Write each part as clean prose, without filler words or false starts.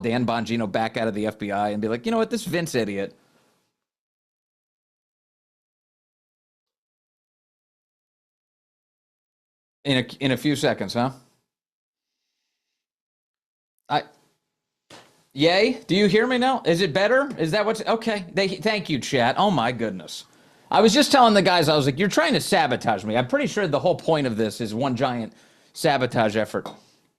Dan Bongino back out of the FBI and be like, you know what, this Vince idiot. In a few seconds, huh? I Yay? Do you hear me now? Is it better? Is that what's okay? Thank you, chat. Oh my goodness. I was just telling the guys, I was like, you're trying to sabotage me. I'm pretty sure the whole point of this is one giant sabotage effort.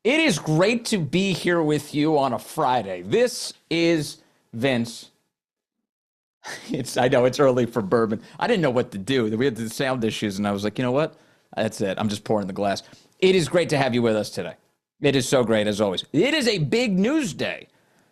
It is great to be here with you on a Friday. This is Vince. I know it's early for bourbon. I didn't know what to do. We had the sound issues, and I was like, you know what? That's it. I'm just pouring the glass. It is great to have you with us today. It is so great, as always. It is a big news day.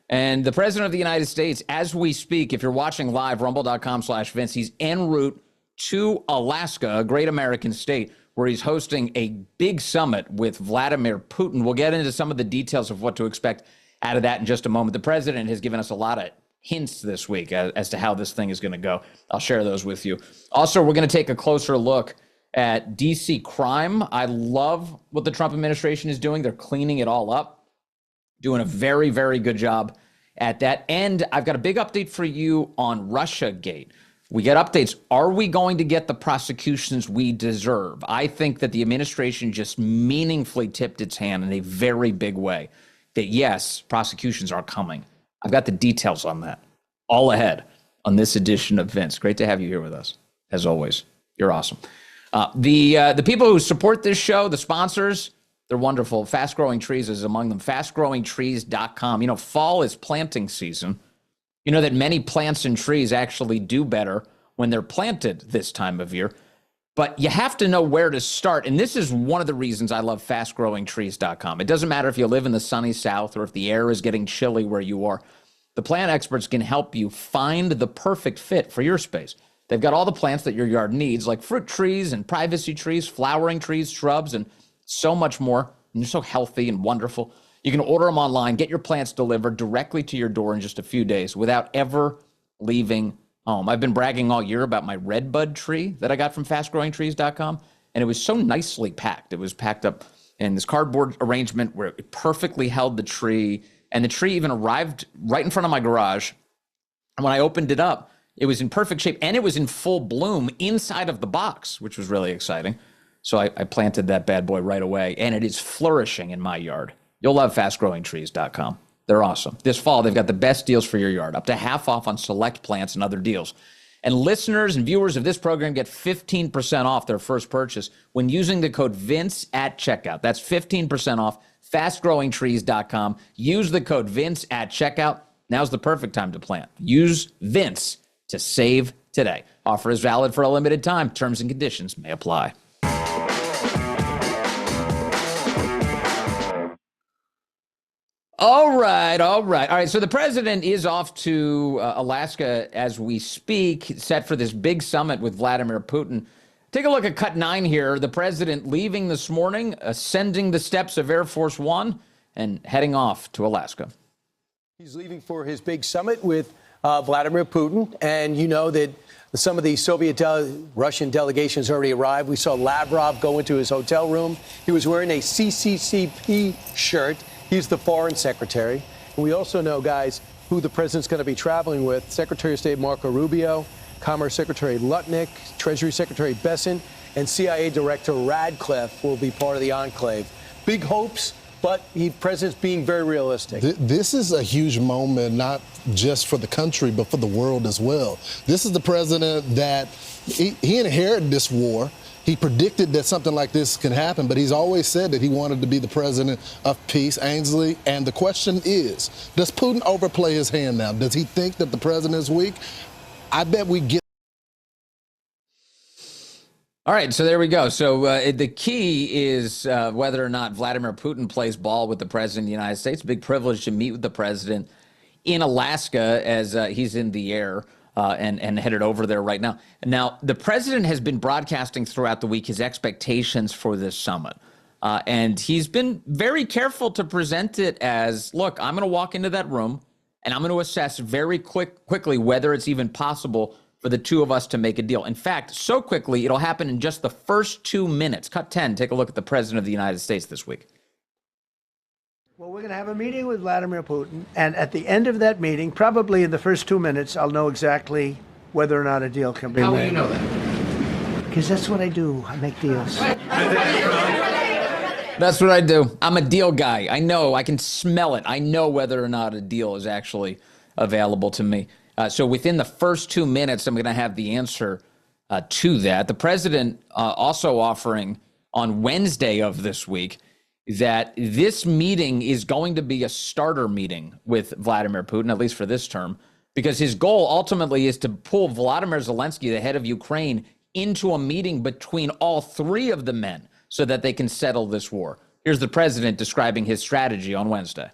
And the President of the United States, as we speak, if you're watching live, rumble.com/Vince, he's en route to Alaska, a great American state, where he's hosting a big summit with Vladimir Putin. We'll get into some of the details of what to expect out of that in just a moment. The president has given us a lot of hints this week as to how this thing is going to go. I'll share those with you. Also, we're going to take a closer look at DC crime. I love what the Trump administration is doing. They're cleaning it all up, doing a very, very good job at that. And I've got a big update for you on Russiagate. We get updates. Are we going to get the prosecutions we deserve? I think that the administration just meaningfully tipped its hand in a very big way that, yes, prosecutions are coming. I've got the details on that all ahead on this edition of Vince. Great to have you here with us, as always. You're awesome. The people who support this show, the sponsors, they're wonderful. Fast Growing Trees is among them. FastGrowingTrees.com. You know, fall is planting season. You know that many plants and trees actually do better when they're planted this time of year. But you have to know where to start. And this is one of the reasons I love FastGrowingTrees.com. It doesn't matter if you live in the sunny South or if the air is getting chilly where you are. The plant experts can help you find the perfect fit for your space. They've got all the plants that your yard needs, like fruit trees and privacy trees, flowering trees, shrubs, and so much more. And they're so healthy and wonderful. You can order them online, get your plants delivered directly to your door in just a few days without ever leaving home. I've been bragging all year about my redbud tree that I got from FastGrowingTrees.com, and it was so nicely packed. It was packed up in this cardboard arrangement where it perfectly held the tree, and the tree even arrived right in front of my garage. And when I opened it up, it was in perfect shape, and it was in full bloom inside of the box, which was really exciting. So I planted that bad boy right away, and it is flourishing in my yard. You'll love FastGrowingTrees.com. They're awesome. This fall, they've got the best deals for your yard, up to half off on select plants and other deals. And listeners and viewers of this program get 15% off their first purchase when using the code VINCE at checkout. That's 15% off FastGrowingTrees.com. Use the code VINCE at checkout. Now's the perfect time to plant. Use VINCE to save today. Offer is valid for a limited time. Terms and conditions may apply. All right. So the president is off to Alaska as we speak, set for this big summit with Vladimir Putin. Take a look at cut 9 here. The president leaving this morning, ascending the steps of Air Force One, and heading off to Alaska. He's leaving for his big summit with Vladimir Putin. And you know that some of the Russian delegations already arrived. We saw Lavrov go into his hotel room. He was wearing a CCCP shirt. He's the foreign secretary. And we also know, guys, who the president's going to be traveling with. Secretary of State Marco Rubio, Commerce Secretary Lutnick, Treasury Secretary Bessent, and CIA Director Radcliffe will be part of the enclave. Big hopes, but the president's being very realistic. This is a huge moment, not just for the country, but for the world as well. This is the president that he inherited this war. He predicted that something like this can happen, but he's always said that he wanted to be the president of peace, Ainsley. And the question is, does Putin overplay his hand now? Does he think that the president is weak? I bet we get. All right, so there we go. So the key is whether or not Vladimir Putin plays ball with the president of the United States. Big privilege to meet with the president in Alaska as he's in the air. And headed over there right now. Now, the president has been broadcasting throughout the week his expectations for this summit. And he's been very careful to present it as, look, I'm going to walk into that room and I'm going to assess very quickly whether it's even possible for the two of us to make a deal. In fact, so quickly, it'll happen in just the first 2 minutes. Cut 10, take a look at the president of the United States this week. Well, we're going to have a meeting with Vladimir Putin, and at the end of that meeting, probably in the first 2 minutes, I'll know exactly whether or not a deal can be made. How will you know that? Because that's what I do. I make deals. That's what I do. I'm a deal guy. I know. I can smell it. I know whether or not a deal is actually available to me. So within the first 2 minutes, I'm going to have the answer to that. The president also offering on Wednesday of this week that this meeting is going to be a starter meeting with Vladimir Putin, at least for this term, because his goal ultimately is to pull Volodymyr Zelensky, the head of Ukraine, into a meeting between all three of the men so that they can settle this war. Here's the president describing his strategy on Wednesday.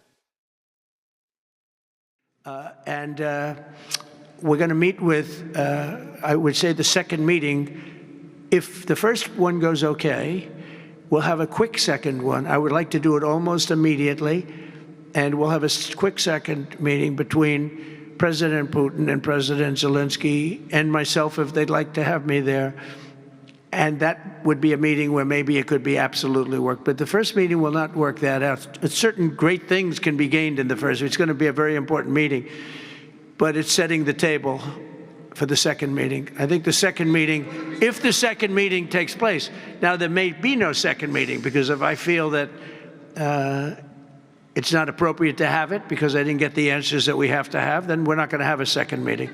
And we're going to meet with, I would say, the second meeting. If the first one goes okay, we'll have a quick second one. I would like to do it almost immediately. And we'll have a quick second meeting between President Putin and President Zelensky and myself, if they'd like to have me there. And that would be a meeting where maybe it could be absolutely work. But the first meeting will not work that out. Certain great things can be gained in the first. It's going to be a very important meeting. But it's setting the table for the second meeting. I think the second meeting, if the second meeting takes place, now there may be no second meeting, because if I feel that it's not appropriate to have it because I didn't get the answers that we have to have, then we're not going to have a second meeting.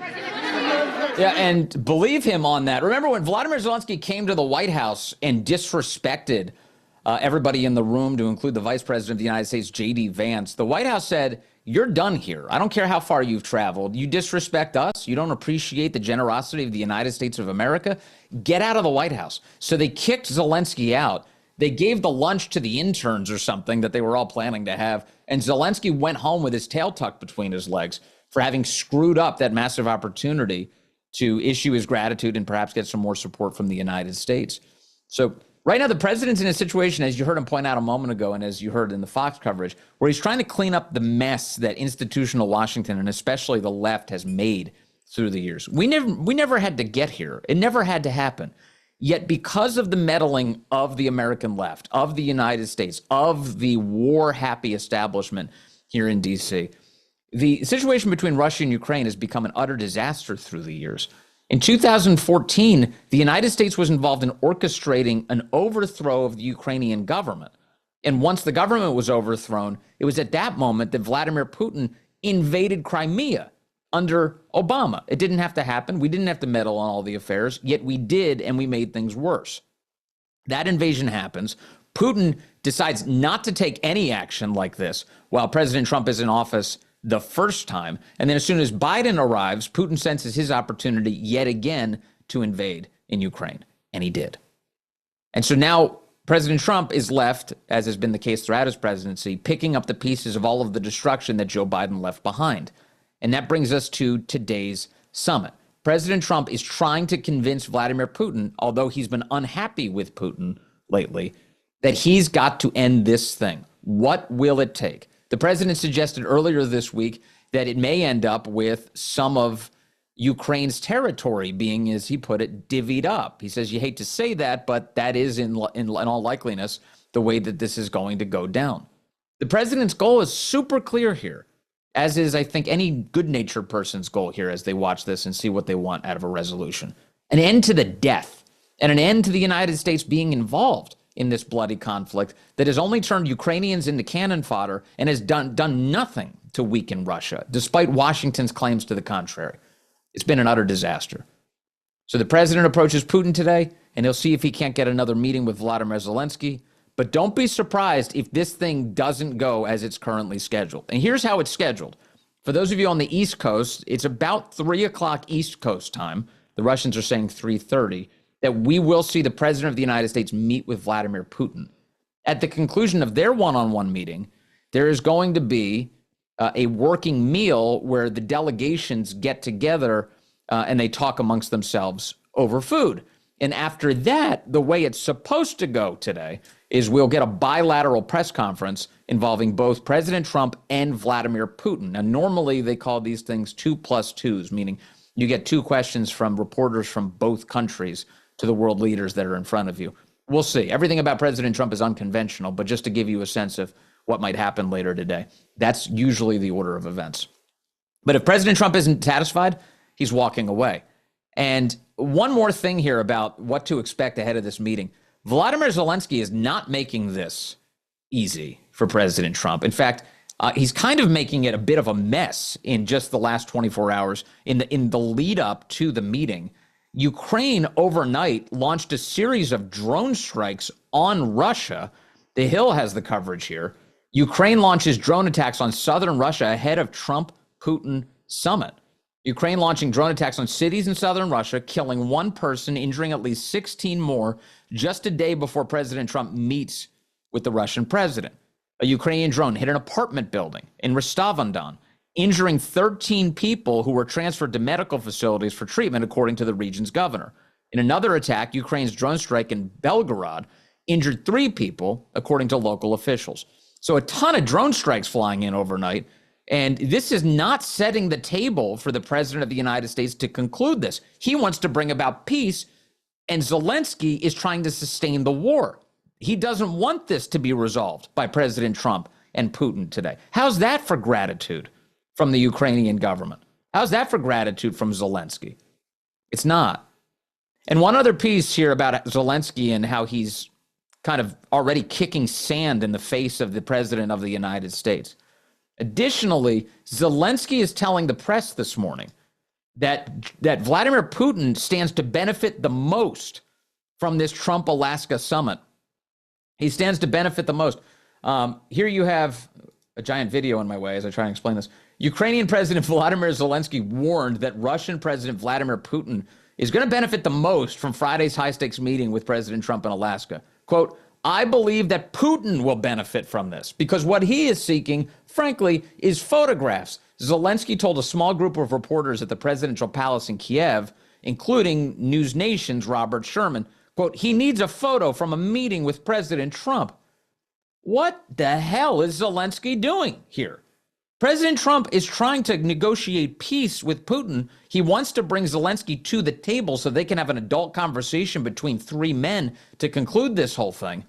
Yeah, and believe him on that. Remember when Volodymyr Zelensky came to the White House and disrespected everybody in the room, to include the Vice President of the United States, J.D. Vance, the White House said, "You're done here. I don't care how far you've traveled. You disrespect us. You don't appreciate the generosity of the United States of America. Get out of the White House." So they kicked Zelensky out. They gave the lunch to the interns or something that they were all planning to have. And Zelensky went home with his tail tucked between his legs for having screwed up that massive opportunity to issue his gratitude and perhaps get some more support from the United States. So right now, the president's in a situation, as you heard him point out a moment ago, and as you heard in the Fox coverage, where he's trying to clean up the mess that institutional Washington and especially the left has made through the years. We never had to get here. It never had to happen. Yet because of the meddling of the American left, of the United States, of the war-happy establishment here in D.C., the situation between Russia and Ukraine has become an utter disaster through the years. In 2014, the United States was involved in orchestrating an overthrow of the Ukrainian government. And once the government was overthrown, it was at that moment that Vladimir Putin invaded Crimea under Obama. It didn't have to happen. We didn't have to meddle on all the affairs, yet we did, and we made things worse. That invasion happens. Putin decides not to take any action like this while President Trump is in office the first time. And then as soon as Biden arrives, Putin senses his opportunity yet again to invade in Ukraine. And he did. And so now President Trump is left, as has been the case throughout his presidency, picking up the pieces of all of the destruction that Joe Biden left behind. And that brings us to today's summit. President Trump is trying to convince Vladimir Putin, although he's been unhappy with Putin lately, that he's got to end this thing. What will it take? The president suggested earlier this week that it may end up with some of Ukraine's territory being, as he put it, divvied up. He says, you hate to say that, but that is in all likeliness the way that this is going to go down. The president's goal is super clear here, as is, I think, any good-natured person's goal here as they watch this and see what they want out of a resolution. An end to the death and an end to the United States being involved in this bloody conflict that has only turned Ukrainians into cannon fodder and has done nothing to weaken Russia, despite Washington's claims to the contrary. It's been an utter disaster. So the president approaches Putin today, and he'll see if he can't get another meeting with Volodymyr Zelensky. But don't be surprised if this thing doesn't go as it's currently scheduled. And here's how it's scheduled. For those of you on the East Coast, it's about 3 o'clock East Coast time. The Russians are saying 3:30. That we will see the president of the United States meet with Vladimir Putin. At the conclusion of their one-on-one meeting, there is going to be a working meal where the delegations get together and they talk amongst themselves over food. And after that, the way it's supposed to go today is we'll get a bilateral press conference involving both President Trump and Vladimir Putin. Now, normally they call these things 2+2s, meaning you get two questions from reporters from both countries to the world leaders that are in front of you. We'll see. Everything about President Trump is unconventional, but just to give you a sense of what might happen later today. That's usually the order of events. But if President Trump isn't satisfied, he's walking away. And one more thing here about what to expect ahead of this meeting. Vladimir Zelensky is not making this easy for President Trump. In fact, he's kind of making it a bit of a mess in just the last 24 hours. In the lead up to the meeting, Ukraine overnight launched a series of drone strikes on Russia. The Hill has the coverage here. Ukraine launches drone attacks on southern Russia ahead of Trump-Putin summit. Ukraine launching drone attacks on cities in southern Russia, killing one person, injuring at least 16 more, just a day before President Trump meets with the Russian president. A Ukrainian drone hit an apartment building in Rostov-on-Don, injuring 13 people who were transferred to medical facilities for treatment, according to the region's governor. In another attack, Ukraine's drone strike in Belgorod injured 3 people, according to local officials. So a ton of drone strikes flying in overnight. And this is not setting the table for the president of the United States to conclude this. He wants to bring about peace, and Zelensky is trying to sustain the war. He doesn't want this to be resolved by President Trump and Putin today. How's that for gratitude from the Ukrainian government? How's that for gratitude from Zelensky? It's not. And one other piece here about Zelensky and how he's kind of already kicking sand in the face of the president of the United States. Additionally, Zelensky is telling the press this morning that Vladimir Putin stands to benefit the most from this Trump-Alaska summit. He stands to benefit the most. Here you have a giant video in my way as I try and explain this. Ukrainian President Volodymyr Zelensky warned that Russian President Vladimir Putin is going to benefit the most from Friday's high-stakes meeting with President Trump in Alaska. Quote, I believe that Putin will benefit from this because what he is seeking, frankly, is photographs. Zelensky told a small group of reporters at the presidential palace in Kiev, including News Nation's Robert Sherman, quote, he needs a photo from a meeting with President Trump. What the hell is Zelensky doing here? President Trump is trying to negotiate peace with Putin. He wants to bring Zelensky to the table so they can have an adult conversation between 3 men to conclude this whole thing.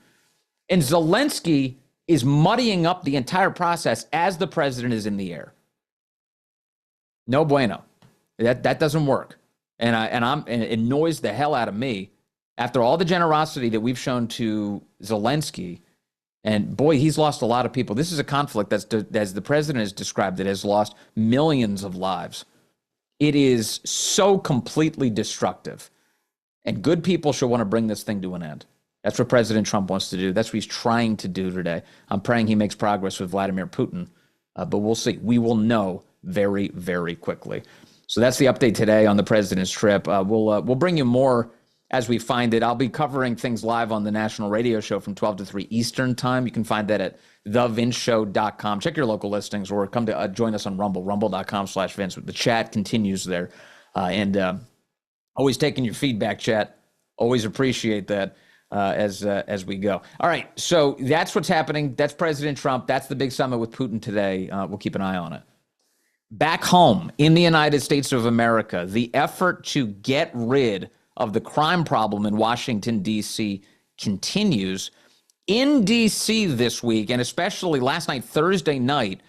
And Zelensky is muddying up the entire process as the president is in the air. No bueno. That doesn't work. And it annoys the hell out of me after all the generosity that we've shown to Zelensky. And boy, he's lost a lot of people. This is a conflict that's, as the president has described it, has lost millions of lives. It is so completely destructive. And good people should want to bring this thing to an end. That's what President Trump wants to do. That's what he's trying to do today. I'm praying he makes progress with Vladimir Putin, but we'll see. We will know very, very quickly. So that's the update today on the president's trip. We'll bring you more as we find it. I'll be covering things live on the national radio show from 12 to 3 Eastern time. You can find that at thevinceshow.com. Check your local listings or come to join us on Rumble, rumble.com/Vince. The chat continues there. And always taking your feedback, chat. Always appreciate that as we go. All right, so that's what's happening. That's President Trump. That's the big summit with Putin today. We'll keep an eye on it. Back home in the United States of America, the effort to get rid of the crime problem in Washington, D.C. continues. In D.C. this week, and especially last night, Thursday night,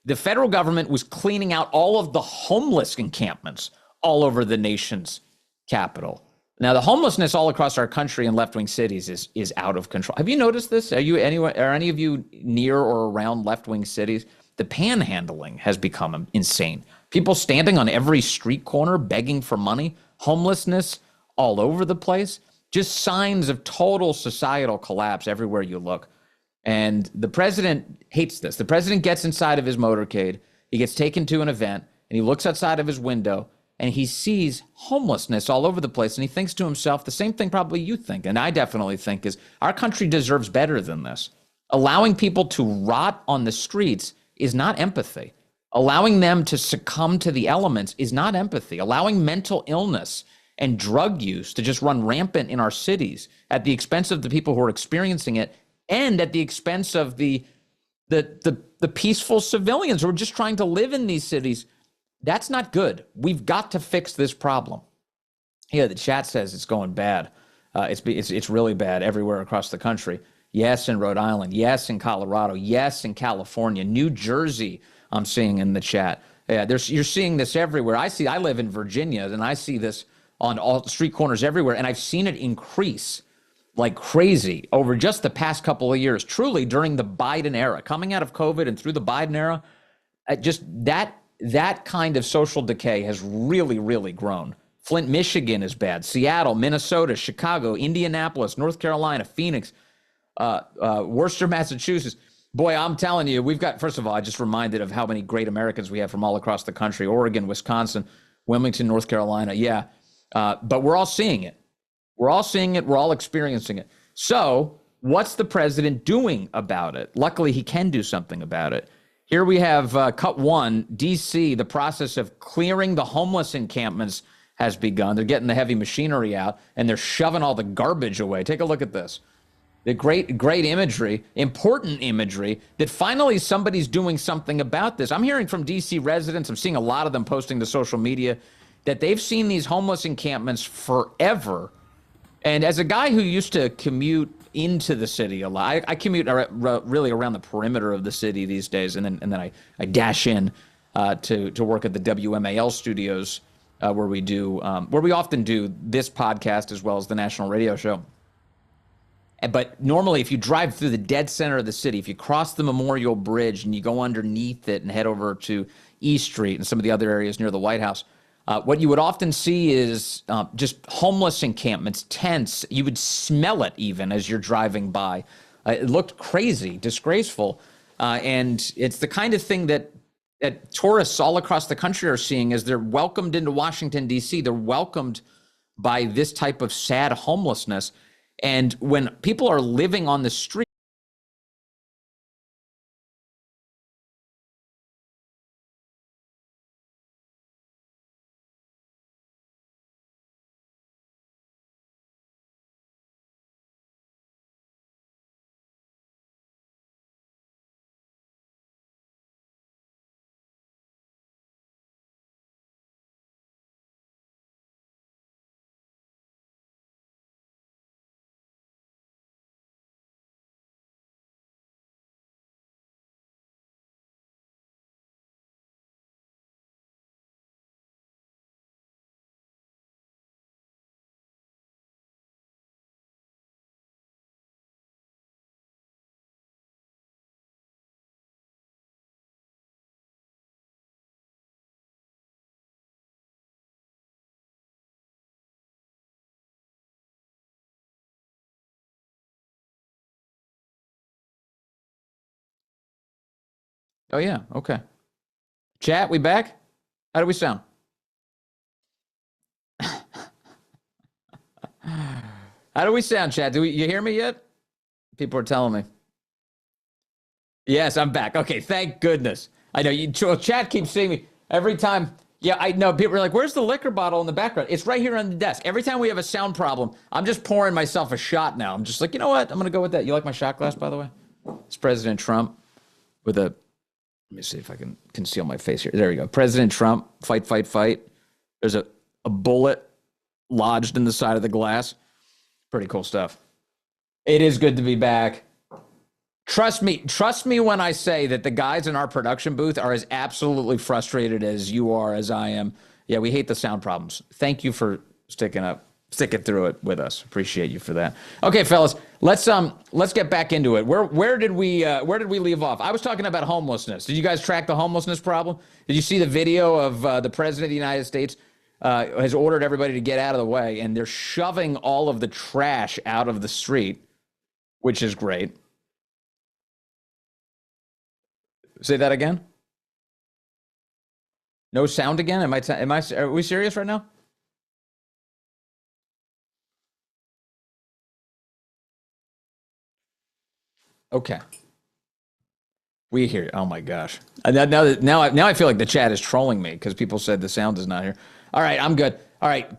the federal government was cleaning out all of the homeless encampments all over the nation's capital. Now, the homelessness all across our country in left-wing cities is out of control. Have you noticed this? Are any of you near or around left-wing cities? The panhandling has become insane. People standing on every street corner begging for money, homelessness all over the place, just signs of total societal collapse everywhere you look. And the president hates this. The president gets inside of his motorcade, he gets taken to an event, and he looks outside of his window, and he sees homelessness all over the place, and he thinks to himself the same thing probably you think, and I definitely think, is our country deserves better than this. Allowing people to rot on the streets is not empathy. Allowing them to succumb to the elements is not empathy. Allowing mental illness and drug use to just run rampant in our cities at the expense of the people who are experiencing it and at the expense of the peaceful civilians who are just trying to live in these cities, that's not good. We've got to fix this problem. Yeah, the chat says it's going bad. It's really bad everywhere across the country. Yes, in Rhode Island. Yes, in Colorado. Yes, in California. New Jersey, I'm seeing in the chat. Yeah, you're seeing this everywhere. I live in Virginia, and I see this on all street corners everywhere, and I've seen it increase like crazy over just the past couple of years, truly during the Biden era, coming out of COVID and through the Biden era. Just that kind of social decay has really, really grown. Flint, Michigan is bad. Seattle, Minnesota, Chicago, Indianapolis, North Carolina, Phoenix, Worcester, Massachusetts. Boy, I'm telling you, we've got, first of all, I just reminded of how many great Americans we have from all across the country, Oregon, Wisconsin, Wilmington, North Carolina. Yeah, but we're all seeing it. We're all seeing it. We're all experiencing it. So what's the president doing about it? Luckily, he can do something about it. Here we have cut one, D.C., the process of clearing the homeless encampments has begun. They're getting the heavy machinery out, and they're shoving all the garbage away. Take a look at this. The great imagery, important imagery, that finally somebody's doing something about this. I'm hearing from D.C. residents, I'm seeing a lot of them posting to social media, that they've seen these homeless encampments forever. And as a guy who used to commute into the city a lot, I commute really around the perimeter of the city these days, and then I dash in to work at the WMAL studios where we often do this podcast as well as the national radio show. But normally, if you drive through the dead center of the city, if you cross the Memorial Bridge and you go underneath it and head over to East Street and some of the other areas near the White House, what you would often see is just homeless encampments, tents. You would smell it even as you're driving by. It looked crazy, disgraceful. And it's the kind of thing that tourists all across the country are seeing as they're welcomed into Washington, D.C. They're welcomed by this type of sad homelessness. And when people are living on the street, oh yeah, okay. Chat, we back? How do we sound? How do we sound, chat? You hear me yet? People are telling me. Yes, I'm back. Okay, thank goodness. I know chat keeps seeing me every time. Yeah, I know. People are like, where's the liquor bottle in the background? It's right here on the desk. Every time we have a sound problem, I'm just pouring myself a shot now. I'm just like, you know what? I'm going to go with that. You like my shot glass, by the way? It's President Trump with a, let me see if I can conceal my face here. There we go. President Trump, fight, fight, fight. There's a bullet lodged in the side of the glass. Pretty cool stuff. It is good to be back. Trust me when I say that the guys in our production booth are as absolutely frustrated as you are, as I am. Yeah, we hate the sound problems. Thank you for sticking through it with us. Appreciate you for that. Okay, fellas, let's get back into it. Where did we leave off? I was talking about homelessness. Did you guys track the homelessness problem? Did you see the video of the president of the United States has ordered everybody to get out of the way, and they're shoving all of the trash out of the street, which is great. Say that again. No sound again? Are we serious right now? Okay. We hear you. Oh my gosh. Now I feel like the chat is trolling me because people said the sound is not here. All right, I'm good. All right,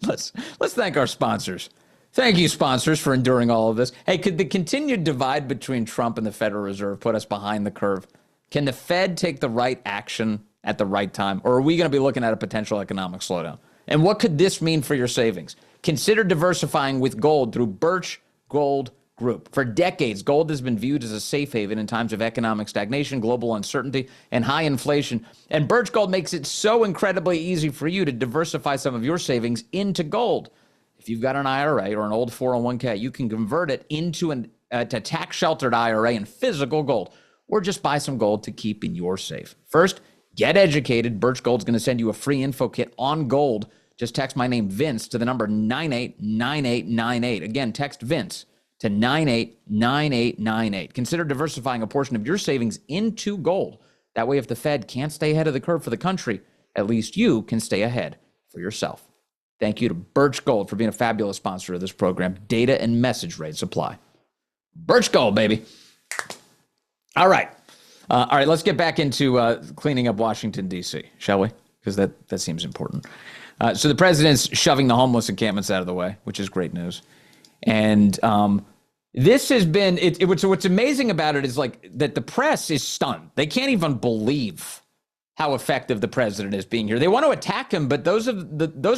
let's thank our sponsors. Thank you, sponsors, for enduring all of this. Hey, could the continued divide between Trump and the Federal Reserve put us behind the curve? Can the Fed take the right action at the right time? Or are we going to be looking at a potential economic slowdown? And what could this mean for your savings? Consider diversifying with gold through Birch Gold group. For decades, gold has been viewed as a safe haven in times of economic stagnation, global uncertainty, and high inflation. And Birch Gold makes it so incredibly easy for you to diversify some of your savings into gold. If you've got an IRA or an old 401k, you can convert it into a tax-sheltered IRA in physical gold, or just buy some gold to keep in your safe. First, get educated. Birch Gold's going to send you a free info kit on gold. Just text my name, Vince, to the number 989898. Again, text Vince to 989898. Consider diversifying a portion of your savings into gold. That way, if the Fed can't stay ahead of the curve for the country, at least you can stay ahead for yourself. Thank you to Birch Gold for being a fabulous sponsor of this program. Data and message rates apply. Birch Gold, baby. All right. Let's get back into cleaning up Washington, D.C., shall we? Because that seems important. So the president's shoving the homeless encampments out of the way, which is great news. And this has been, what's amazing about it is like that the press is stunned. They can't even believe how effective the president is being here. They want to attack him, but those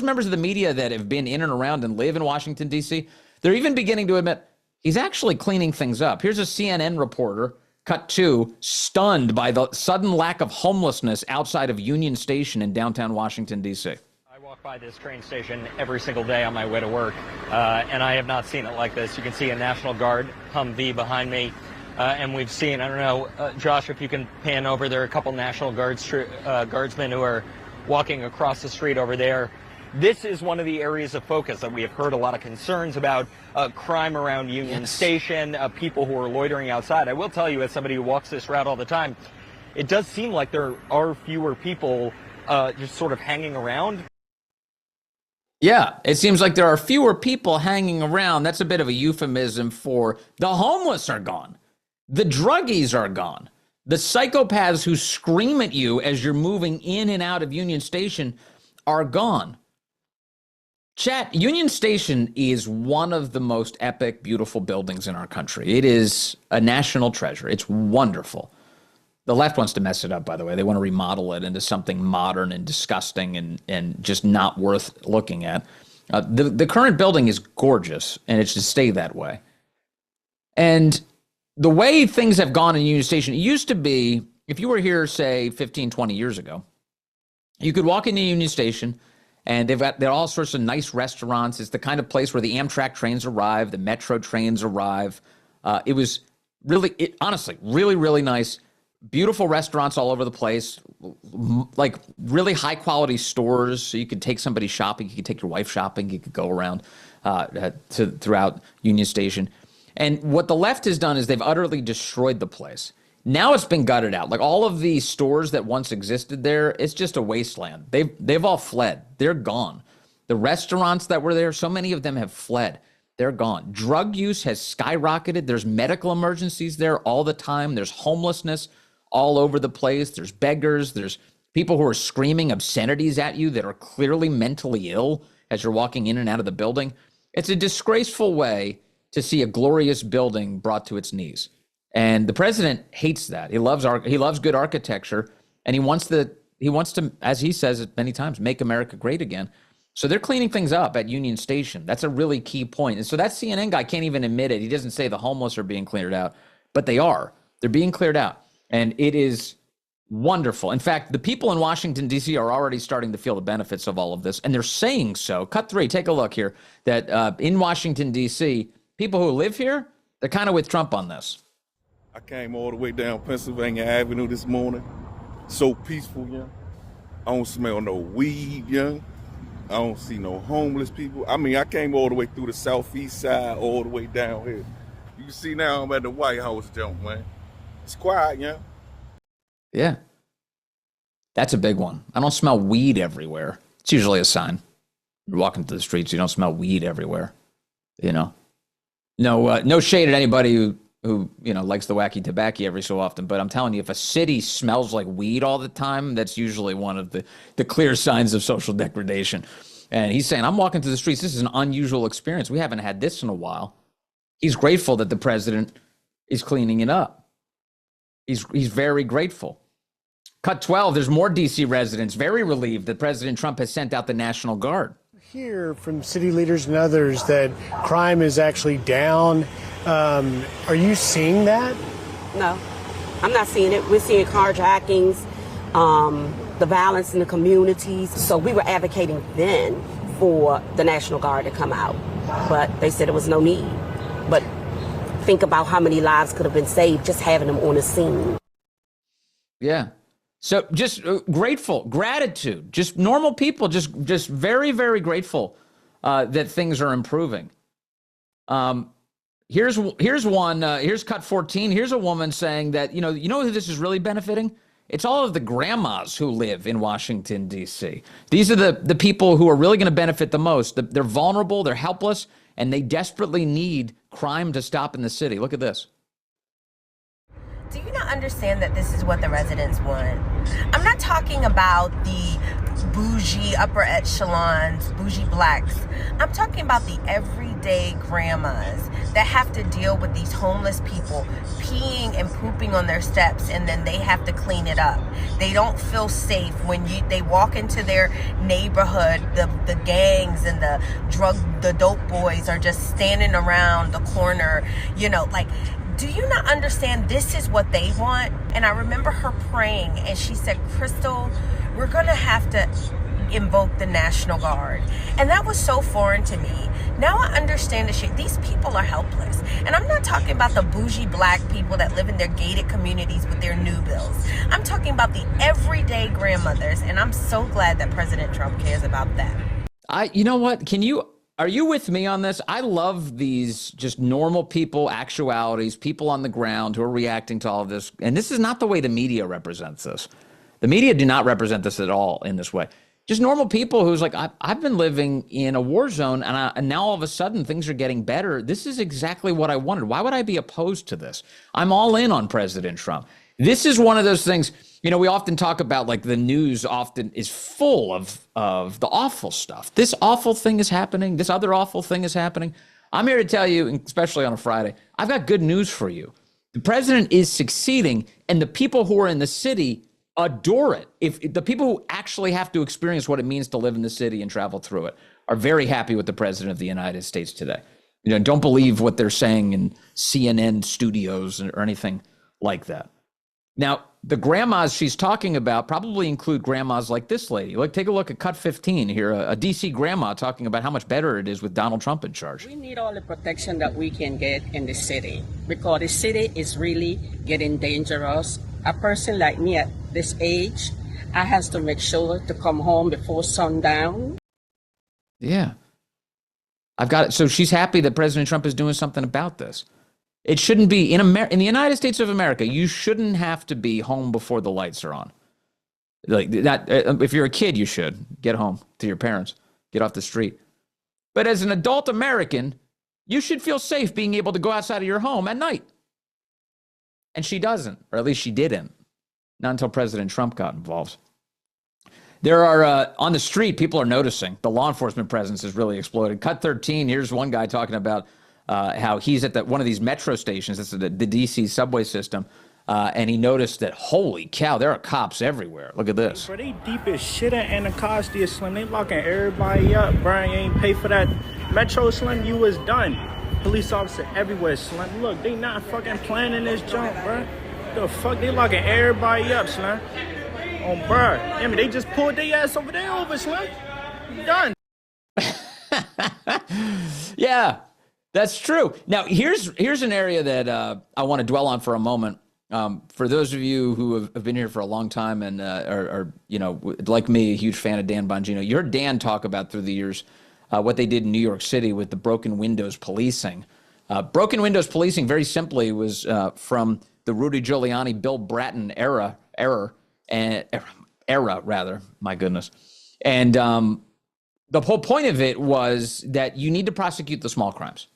members of the media that have been in and around and live in Washington, D.C., they're even beginning to admit he's actually cleaning things up. Here's a CNN reporter, cut 2, stunned by the sudden lack of homelessness outside of Union Station in downtown Washington, D.C. I walk by this train station every single day on my way to work, and I have not seen it like this. You can see a National Guard Humvee behind me, and we've seen, I don't know, Josh, if you can pan over, there are a couple National Guardsmen who are walking across the street over there. This is one of the areas of focus that we have heard a lot of concerns about, crime around Union Station, people who are loitering outside. I will tell you, as somebody who walks this route all the time, it does seem like there are fewer people just sort of hanging around. Yeah, it seems like there are fewer people hanging around. That's a bit of a euphemism for the homeless are gone. The druggies are gone. The psychopaths who scream at you as you're moving in and out of Union Station are gone. Chat, Union Station is one of the most epic, beautiful buildings in our country. It is a national treasure. It's wonderful. The left wants to mess it up, by the way. They want to remodel it into something modern and disgusting and just not worth looking at. The current building is gorgeous, and it should stay that way. And the way things have gone in Union Station, it used to be, if you were here, say, 15, 20 years ago, you could walk into Union Station, and there are all sorts of nice restaurants. It's the kind of place where the Amtrak trains arrive, the Metro trains arrive. It was really, honestly, really, really nice. Beautiful restaurants all over the place, like really high quality stores. So you could take somebody shopping, you could take your wife shopping, you could go around throughout Union Station. And what the left has done is they've utterly destroyed the place. Now it's been gutted out. Like all of these stores that once existed there, it's just a wasteland. They've all fled. They're gone. The restaurants that were there, so many of them have fled. They're gone. Drug use has skyrocketed. There's medical emergencies there all the time. There's homelessness all over the place. There's beggars. There's people who are screaming obscenities at you that are clearly mentally ill as you're walking in and out of the building. It's a disgraceful way to see a glorious building brought to its knees. And the president hates that. He loves good architecture, and he wants to, as he says it many times, make America great again. So they're cleaning things up at Union Station. That's a really key point. And so that CNN guy can't even admit it. He doesn't say the homeless are being cleared out, but they are. They're being cleared out. And it is wonderful. In fact, the people in Washington, D.C. are already starting to feel the benefits of all of this, and they're saying so. Cut 3, take a look here, that in Washington, D.C., people who live here, they're kind of with Trump on this. I came all the way down Pennsylvania Avenue this morning. So peaceful, young. I don't smell no weed, young. I don't see no homeless people. I mean, I came all the way through the southeast side, all the way down here. You can see now I'm at the White House jump, man. It's quiet, yeah. Yeah. That's a big one. I don't smell weed everywhere. It's usually a sign. You're walking through the streets, you don't smell weed everywhere. You know? No shade at anybody who likes the wacky tobacco every so often, but I'm telling you, if a city smells like weed all the time, that's usually one of the clear signs of social degradation. And he's saying, I'm walking through the streets. This is an unusual experience. We haven't had this in a while. He's grateful that the president is cleaning it up. He's very grateful. Cut 12, there's more D.C. residents very relieved that President Trump has sent out the National Guard. hear from city leaders and others that crime is actually down. Are you seeing that? No, I'm not seeing it. We're seeing carjackings, the violence in the communities. So we were advocating then for the National Guard to come out, but they said there was no need. But think about how many lives could have been saved just having them on the scene. Yeah. So just gratitude, just normal people, just very, very grateful that things are improving. Here's one. Here's cut 14. Here's a woman saying that, you know who this is really benefiting? It's all of the grandmas who live in Washington, D.C. These are the people who are really going to benefit the most. They're vulnerable, they're helpless, and they desperately need crime to stop in the city. Look at this. Do you not understand that this is what the residents want? I'm not talking about the bougie upper echelons, bougie blacks. I'm talking about the everyday grandmas that have to deal with these homeless people peeing and pooping on their steps, and then they have to clean it up. They don't feel safe when they walk into their neighborhood. The gangs and the dope boys are just standing around the corner, do you not understand this is what they want? And I remember her praying, and she said, Crystal, we're going to have to invoke the National Guard. And that was so foreign to me. Now I understand the shit. These people are helpless. And I'm not talking about the bougie black people that live in their gated communities with their new bills. I'm talking about the everyday grandmothers. And I'm so glad that President Trump cares about them. You know what? Are you with me on this? I love these just normal people, actualities, people on the ground who are reacting to all of this. And this is not the way the media represents this. The media do not represent this at all in this way. Just normal people who's like, I've been living in a war zone, and now all of a sudden things are getting better. This is exactly what I wanted. Why would I be opposed to this? I'm all in on President Trump. This is one of those things, we often talk about, like, the news often is full of the awful stuff. This awful thing is happening. This other awful thing is happening. I'm here to tell you, especially on a Friday, I've got good news for you. The president is succeeding, and the people who are in the city adore it. If the people who actually have to experience what it means to live in the city and travel through it are very happy with the president of the United States today. Don't believe what they're saying in CNN studios or anything like that. Now, the grandmas she's talking about probably include grandmas like this lady. Take a look at cut 15 here, a DC grandma talking about how much better it is with Donald Trump in charge. We need all the protection that we can get in the city, because the city is really getting dangerous. A person like me at this age, I have to make sure to come home before sundown. Yeah. I've got it. So she's happy that President Trump is doing something about this. It shouldn't be in the United States of America. You shouldn't have to be home before the lights are on. Like that, if you're a kid, you should get home to your parents, get off the street. But as an adult American, you should feel safe being able to go outside of your home at night. And she doesn't, or at least she didn't. Not until President Trump got involved. There are, on the street, people are noticing the law enforcement presence has really exploded. Cut 13, here's one guy talking about how he's at one of these metro stations. It's the DC subway system. And he noticed that, holy cow, there are cops everywhere. Look at this. Bro, they deep as shit at Anacostia, Slim. They locking everybody up, bro. You ain't pay for that metro, Slim. You was done. Police officer everywhere, Slim. Look, they not fucking planning this jump, bro. The fuck, they locking everybody up, Slim. Oh, bro. I mean, they just pulled their ass over there over, Slim. You done. Yeah. That's true. Now, here's an area that I want to dwell on for a moment. For those of you who have been here for a long time and are like me, a huge fan of Dan Bongino, you heard Dan talk about through the years what they did in New York City with the broken windows policing. Broken windows policing, very simply, was from the Rudy Giuliani, Bill Bratton era. My goodness. And the whole point of it was that you need to prosecute the small crimes.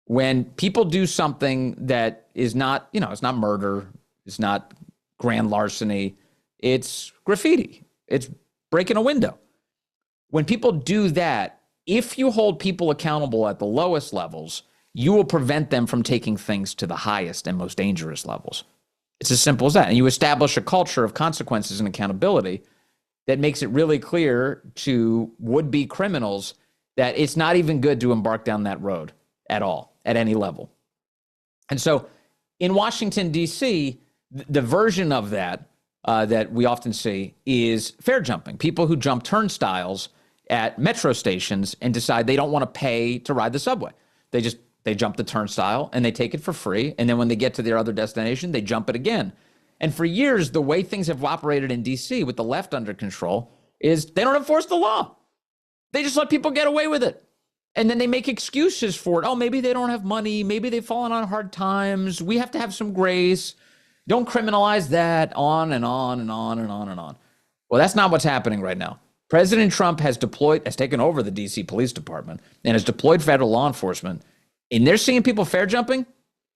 When people do something that is not, it's not murder, it's not grand larceny, it's graffiti, it's breaking a window. When people do that, if you hold people accountable at the lowest levels, you will prevent them from taking things to the highest and most dangerous levels. It's as simple as that. And you establish a culture of consequences and accountability. that makes it really clear to would-be criminals that it's not even good to embark down that road at all, at any level. And so in Washington, D.C., the version of that that we often see is fare jumping. People who jump turnstiles at metro stations and decide they don't want to pay to ride the subway. They jump the turnstile and they take it for free. And then when they get to their other destination, they jump it again. And for years, the way things have operated in D.C. with the left under control is they don't enforce the law. They just let people get away with it. And then they make excuses for it. Oh, maybe they don't have money. Maybe they've fallen on hard times. We have to have some grace. Don't criminalize that. On and on and on and on and on. Well, that's not what's happening right now. President Trump has taken over the D.C. Police Department and has deployed federal law enforcement. And they're seeing people fare jumping.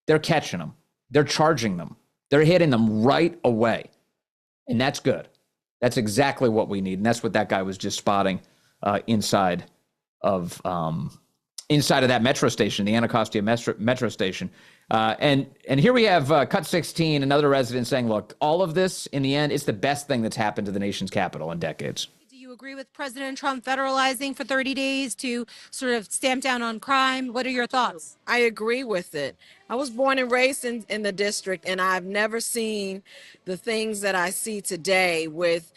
They're catching them. They're charging them. They're hitting them right away. And that's good. That's exactly what we need. And that's what that guy was just spotting inside of that metro station, the Anacostia metro station. And here we have Cut 16, another resident saying, look, all of this, in the end, it's the best thing that's happened to the nation's capital in decades. Do you agree with President Trump federalizing for 30 days to sort of stamp down on crime? What are your thoughts? I agree with it. I was born and raised in the district, and I've never seen the things that I see today with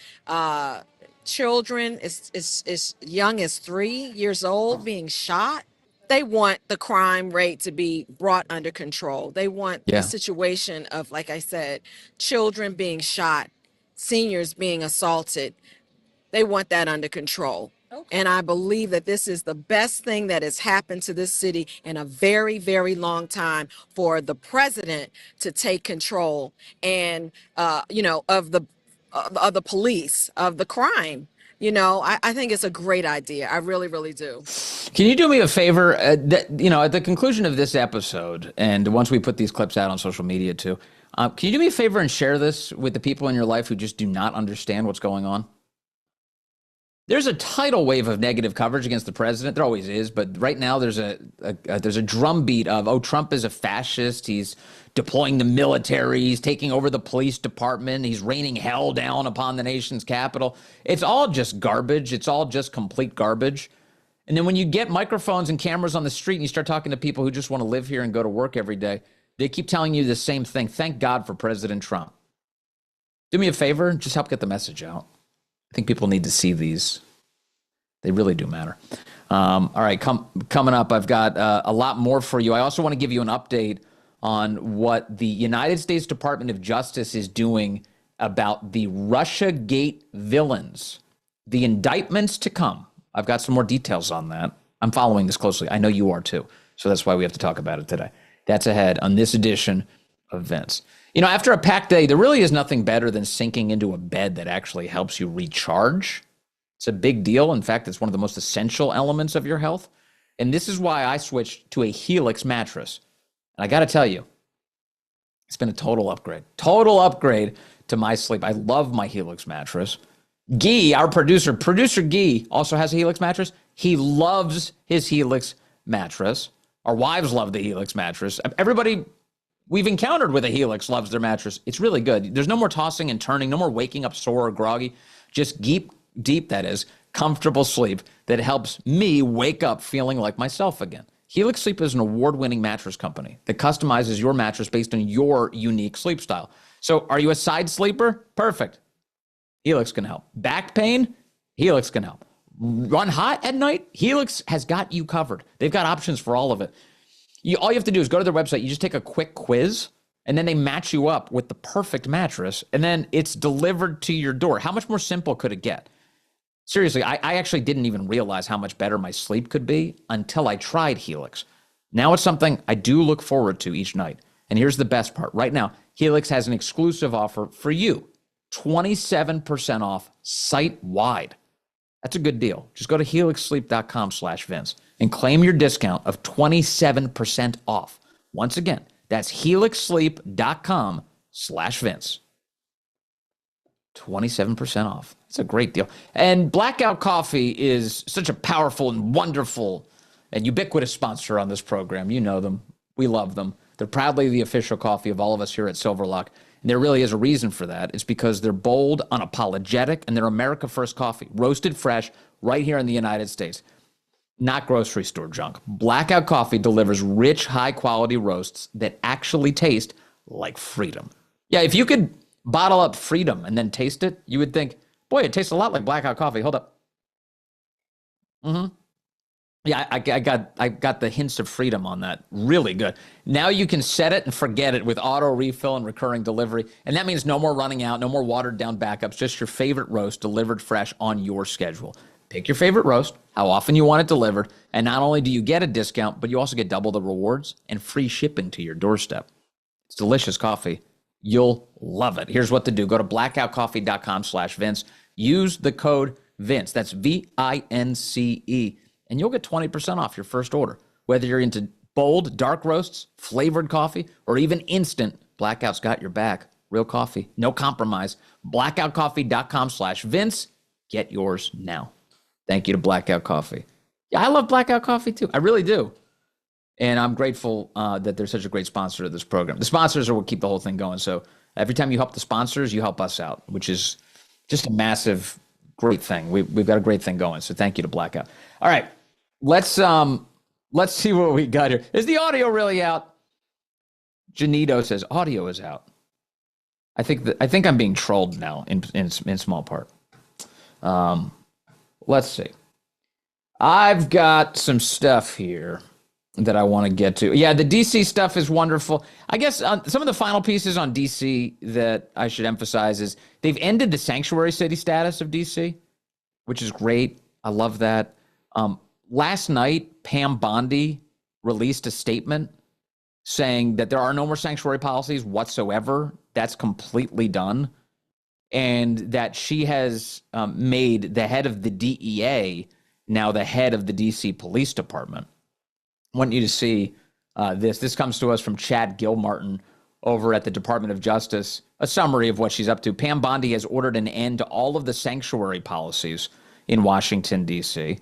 children as young as 3 years old being shot. They want the crime rate to be brought under control. They want the situation of, like I said, children being shot, seniors being assaulted. They want that under control. Okay. And I believe that this is the best thing that has happened to this city in a very, very long time for the president to take control and, of the police, of the crime. I think it's a great idea. I really, really do. Can you do me a favor? At the conclusion of this episode, and once we put these clips out on social media too, can you do me a favor and share this with the people in your life who just do not understand what's going on? There's a tidal wave of negative coverage against the president. There always is, but right now there's a drumbeat of, oh, Trump is a fascist. He's deploying the military. He's taking over the police department. He's raining hell down upon the nation's capital. It's all just garbage. It's all just complete garbage. And then when you get microphones and cameras on the street and you start talking to people who just want to live here and go to work every day, they keep telling you the same thing. Thank God for President Trump. Do me a favor, just help get the message out. I think people need to see these. They really do matter. All right, coming up, I've got a lot more for you. I also want to give you an update on what the United States Department of Justice is doing about the Russiagate villains, the indictments to come. I've got some more details on that. I'm following this closely. I know you are too. So that's why we have to talk about it today. That's ahead on this edition of Vince. After a packed day, there really is nothing better than sinking into a bed that actually helps you recharge. It's a big deal. In fact, it's one of the most essential elements of your health. And this is why I switched to a Helix mattress. And I got to tell you, it's been a total upgrade to my sleep. I love my Helix mattress. Guy, our producer Guy, also has a Helix mattress. He loves his Helix mattress. Our wives love the Helix mattress. Everybody we've encountered with a Helix loves their mattress. It's really good. There's no more tossing and turning, no more waking up sore or groggy. Just deep, that is, comfortable sleep that helps me wake up feeling like myself again. Helix Sleep is an award-winning mattress company that customizes your mattress based on your unique sleep style. So are you a side sleeper? Perfect. Helix can help. Back pain? Helix can help. Run hot at night? Helix has got you covered. They've got options for all of it. All you have to do is go to their website. You just take a quick quiz, and then they match you up with the perfect mattress, and then it's delivered to your door. How much more simple could it get? Seriously, I actually didn't even realize how much better my sleep could be until I tried Helix. Now it's something I do look forward to each night. And here's the best part. Right now, Helix has an exclusive offer for you. 27% off site-wide. That's a good deal. Just go to helixsleep.com/Vince and claim your discount of 27% off. Once again, that's helixsleep.com/Vince. 27% off. It's a great deal. And Blackout Coffee is such a powerful and wonderful and ubiquitous sponsor on this program. You know them. We love them. They're proudly the official coffee of all of us here at Silverlock. And And there really is a reason for that. It's because they're bold, unapologetic, and they're America First coffee, roasted fresh right here in the United States. Not grocery store junk. Blackout Coffee delivers rich, high-quality roasts that actually taste like freedom. Yeah, if you could bottle up freedom and then taste it, you would think, boy, it tastes a lot like Blackout Coffee. Hold up. Yeah, I got the hints of freedom on that. Really good. Now you can set it and forget it with auto refill and recurring delivery. And that means no more running out, no more watered down backups, just your favorite roast delivered fresh on your schedule. Pick your favorite roast, how often you want it delivered, and not only do you get a discount, but you also get double the rewards and free shipping to your doorstep. It's delicious coffee. You'll love it. Here's what to do. Go to blackoutcoffee.com/Vince. Use the code Vince. That's VINCE. And you'll get 20% off your first order. Whether you're into bold, dark roasts, flavored coffee, or even instant, Blackout's got your back. Real coffee, no compromise. Blackoutcoffee.com/Vince. Get yours now. Thank you to Blackout Coffee. Yeah, I love Blackout Coffee too. I really do. And I'm grateful that they're such a great sponsor of this program. The sponsors are what keep the whole thing going. So every time you help the sponsors, you help us out, which is just a massive, great thing. We've got a great thing going. So thank you to Blackout. All right, let's see what we got here. Is the audio really out? Janito says audio is out. I think I'm being trolled now in small part. Let's see. I've got some stuff here that I want to get to. Yeah, the DC stuff is wonderful. I guess some of the final pieces on DC that I should emphasize is they've ended the sanctuary city status of DC, which is great. I love that. Last night, Pam Bondi released a statement saying that there are no more sanctuary policies whatsoever. That's completely done. And that she has made the head of the DEA now the head of the DC Police Department. I want you to see this. This comes to us from Chad Gilmartin over at the Department of Justice. A summary of what she's up to. Pam Bondi has ordered an end to all of the sanctuary policies in Washington, D.C.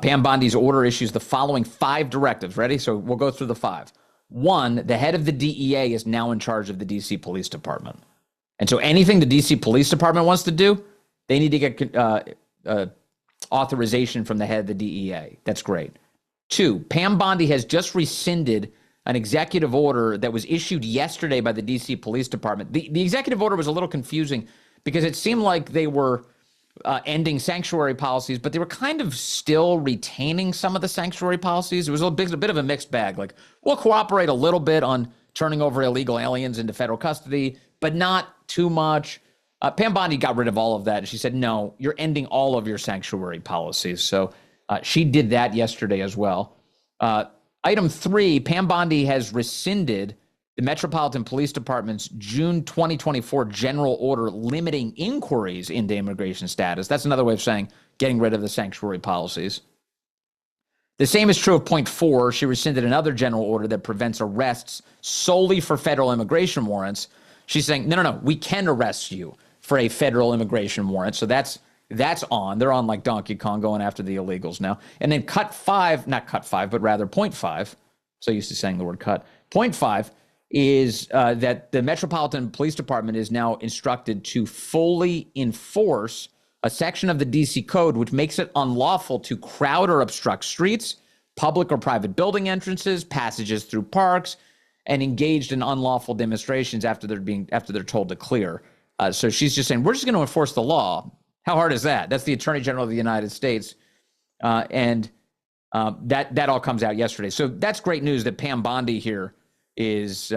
Pam Bondi's order issues the following 5 directives. Ready? So we'll go through the 5. 1, the head of the DEA is now in charge of the DC Police Department. And so anything the DC Police Department wants to do, they need to get authorization from the head of the DEA. That's great. 2, Pam Bondi has just rescinded an executive order that was issued yesterday by the DC Police Department. The executive order was a little confusing because it seemed like they were ending sanctuary policies, but they were kind of still retaining some of the sanctuary policies. It was a bit of a mixed bag. Like, we'll cooperate a little bit on turning over illegal aliens into federal custody, but not too much. Pam Bondi got rid of all of that. And she said, no, you're ending all of your sanctuary policies. So she did that yesterday as well. Item 3, Pam Bondi has rescinded the Metropolitan Police Department's June 2024 general order limiting inquiries into immigration status. That's another way of saying getting rid of the sanctuary policies. The same is true of point 4. She rescinded another general order that prevents arrests solely for federal immigration warrants. She's saying, no, we can arrest you for a federal immigration warrant. So that's on. They're on like Donkey Kong going after the illegals now. And then point 5. So used to saying the word cut. Point 5 is that the Metropolitan Police Department is now instructed to fully enforce a section of the DC Code which makes it unlawful to crowd or obstruct streets, public or private building entrances, passages through parks, and engaged in unlawful demonstrations after they're told to clear. So she's just saying, we're just going to enforce the law. How hard is that? That's the Attorney General of the United States. And that all comes out yesterday. So that's great news that Pam Bondi here is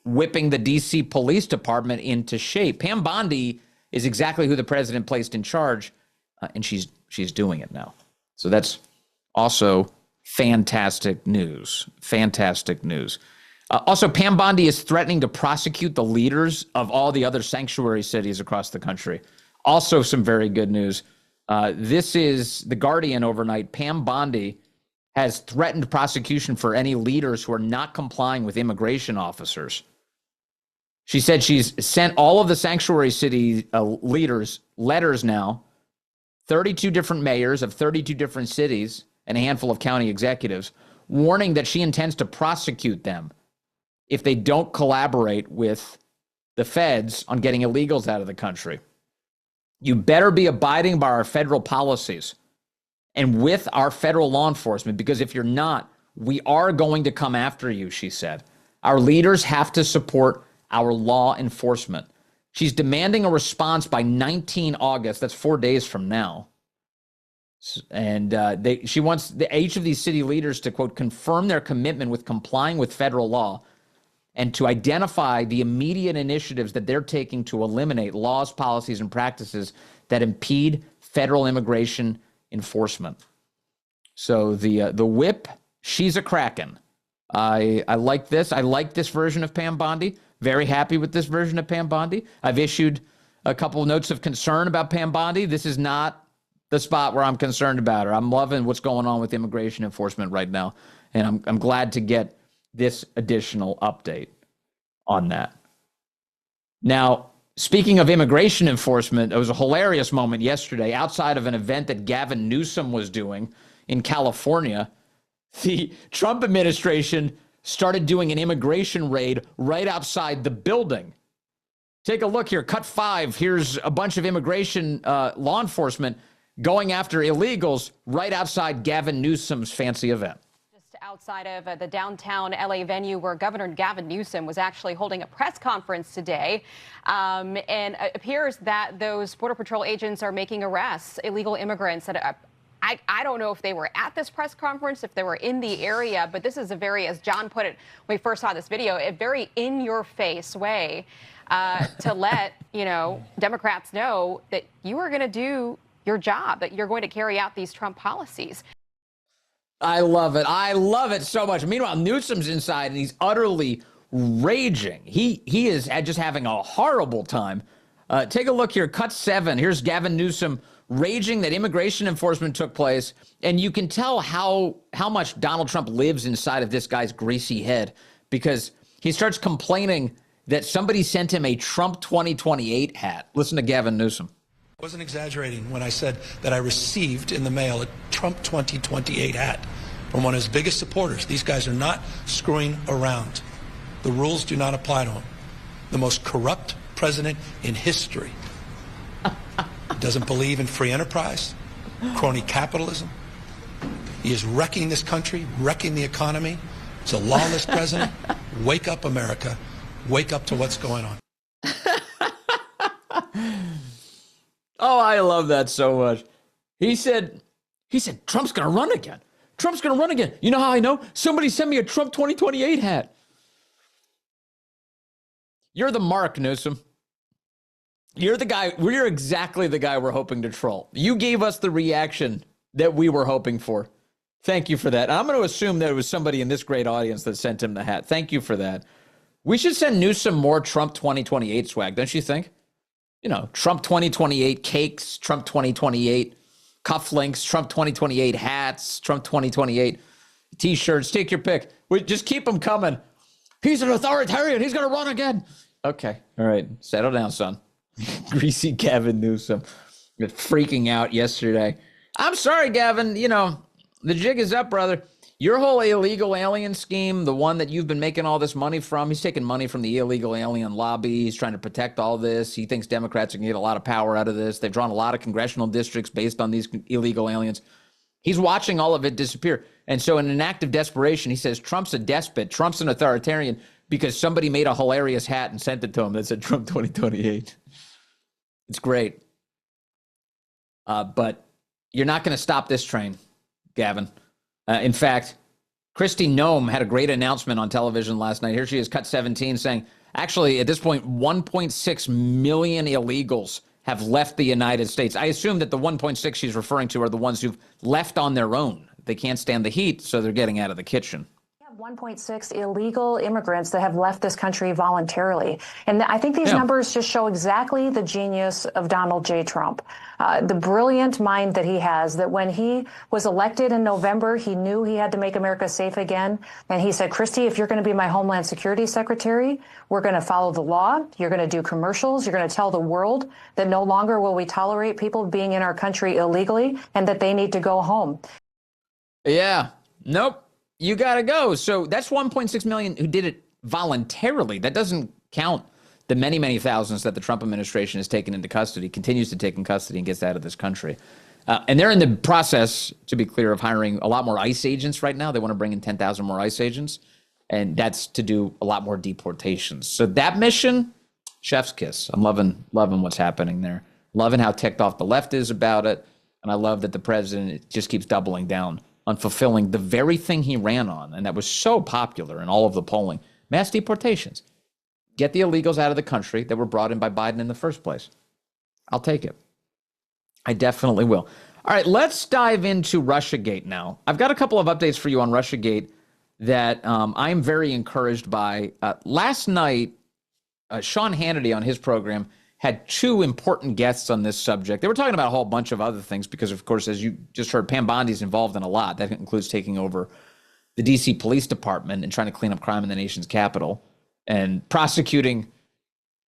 whipping the DC Police Department into shape. Pam Bondi is exactly who the president placed in charge, and she's doing it now. So that's also fantastic news. Fantastic news. Also, Pam Bondi is threatening to prosecute the leaders of all the other sanctuary cities across the country. Also, some very good news. This is The Guardian overnight. Pam Bondi has threatened prosecution for any leaders who are not complying with immigration officers. She said she's sent all of the sanctuary city leaders letters now, 32 different mayors of 32 different cities and a handful of county executives, warning that she intends to prosecute them if they don't collaborate with the feds on getting illegals out of the country. You better be abiding by our federal policies and with our federal law enforcement, because if you're not, we are going to come after you, she said. Our leaders have to support our law enforcement. She's demanding a response by 19 August. That's 4 days from now. And she wants each of these city leaders to, quote, confirm their commitment with complying with federal law and to identify the immediate initiatives that they're taking to eliminate laws, policies, and practices that impede federal immigration enforcement. So the whip, she's a kraken. I like this. I like this version of Pam Bondi. Very happy with this version of Pam Bondi. I've issued a couple of notes of concern about Pam Bondi. This is not the spot where I'm concerned about her. I'm loving what's going on with immigration enforcement right now, and I'm glad to get this additional update on that. Now, speaking of immigration enforcement, it was a hilarious moment yesterday outside of an event that Gavin Newsom was doing in California. The Trump administration started doing an immigration raid right outside the building. Take a look here. Cut 5. Here's a bunch of immigration law enforcement going after illegals right outside Gavin Newsom's fancy event. Just outside of the downtown LA venue where Governor Gavin Newsom was actually holding a press conference today. And it appears that those Border Patrol agents are making arrests, illegal immigrants that I don't know if they were at this press conference, if they were in the area, but this is a very, as John put it when we first saw this video, a very in-your-face way to let, Democrats know that you are going to do your job, that you're going to carry out these Trump policies. I love it. I love it so much. Meanwhile, Newsom's inside and he's utterly raging. He is just having a horrible time. Take a look here. Cut 7. Here's Gavin Newsom raging that immigration enforcement took place. And you can tell how much Donald Trump lives inside of this guy's greasy head, because he starts complaining that somebody sent him a Trump 2028 hat. Listen to Gavin Newsom. I wasn't exaggerating when I said that I received in the mail a Trump 2028 hat from one of his biggest supporters. These guys are not screwing around. The rules do not apply to him. The most corrupt president in history. He doesn't believe in free enterprise, crony capitalism. He is wrecking this country, wrecking the economy. It's a lawless president. Wake up, America. Wake up to what's going on. Oh, I love that so much. He said, Trump's going to run again. Trump's going to run again. You know how I know? Somebody sent me a Trump 2028 hat. You're the mark, Newsom. You're the guy. We're exactly the guy we're hoping to troll. You gave us the reaction that we were hoping for. Thank you for that. I'm going to assume that it was somebody in this great audience that sent him the hat. Thank you for that. We should send Newsom more Trump 2028 swag, don't you think? Trump 2028 cakes, Trump 2028 cufflinks, Trump 2028 hats, Trump 2028 T-shirts. Take your pick. We just keep them coming. He's an authoritarian. He's going to run again. Okay. All right. Settle down, son. Greasy Gavin Newsom freaking out yesterday. I'm sorry, Gavin. The jig is up, brother. Your whole illegal alien scheme, the one that you've been making all this money from, he's taking money from the illegal alien lobby. He's trying to protect all this. He thinks Democrats are going to get a lot of power out of this. They've drawn a lot of congressional districts based on these illegal aliens. He's watching all of it disappear. And so in an act of desperation, he says Trump's a despot. Trump's an authoritarian because somebody made a hilarious hat and sent it to him that said Trump 2028. It's great. But you're not going to stop this train, Gavin. In fact, Kristi Noem had a great announcement on television last night. Here she is, cut 17, saying, actually, at this point, 1.6 million illegals have left the United States. I assume that the 1.6 she's referring to are the ones who've left on their own. They can't stand the heat, so they're getting out of the kitchen. 1.6 illegal immigrants that have left this country voluntarily. And I think these numbers just show exactly the genius of Donald J. Trump, the brilliant mind that he has, that when he was elected in November, he knew he had to make America safe again. And he said, Kristi, if you're going to be my Homeland Security Secretary, we're going to follow the law. You're going to do commercials. You're going to tell the world that no longer will we tolerate people being in our country illegally and that they need to go home. Yeah. Nope. You got to go. So that's 1.6 million who did it voluntarily. That doesn't count the many, many thousands that the Trump administration has taken into custody, continues to take in custody, and gets out of this country. And they're in the process, to be clear, of hiring a lot more ICE agents right now. They want to bring in 10,000 more ICE agents, and that's to do a lot more deportations. So that mission, chef's kiss. I'm loving what's happening there. Loving how ticked off the left is about it. And I love that the president just keeps doubling down on fulfilling the very thing he ran on, and that was so popular in all of the polling. Mass deportations. Get the illegals out of the country that were brought in by Biden in the first place. I'll take it. I definitely will. All right, let's dive into Russiagate now. I've got a couple of updates for you on Russiagate that I'm very encouraged by. Last night, Sean Hannity on his program had two important guests on this subject. They were talking about a whole bunch of other things because, of course, as you just heard, Pam Bondi's involved in a lot. That includes taking over the D.C. Police Department and trying to clean up crime in the nation's capital and prosecuting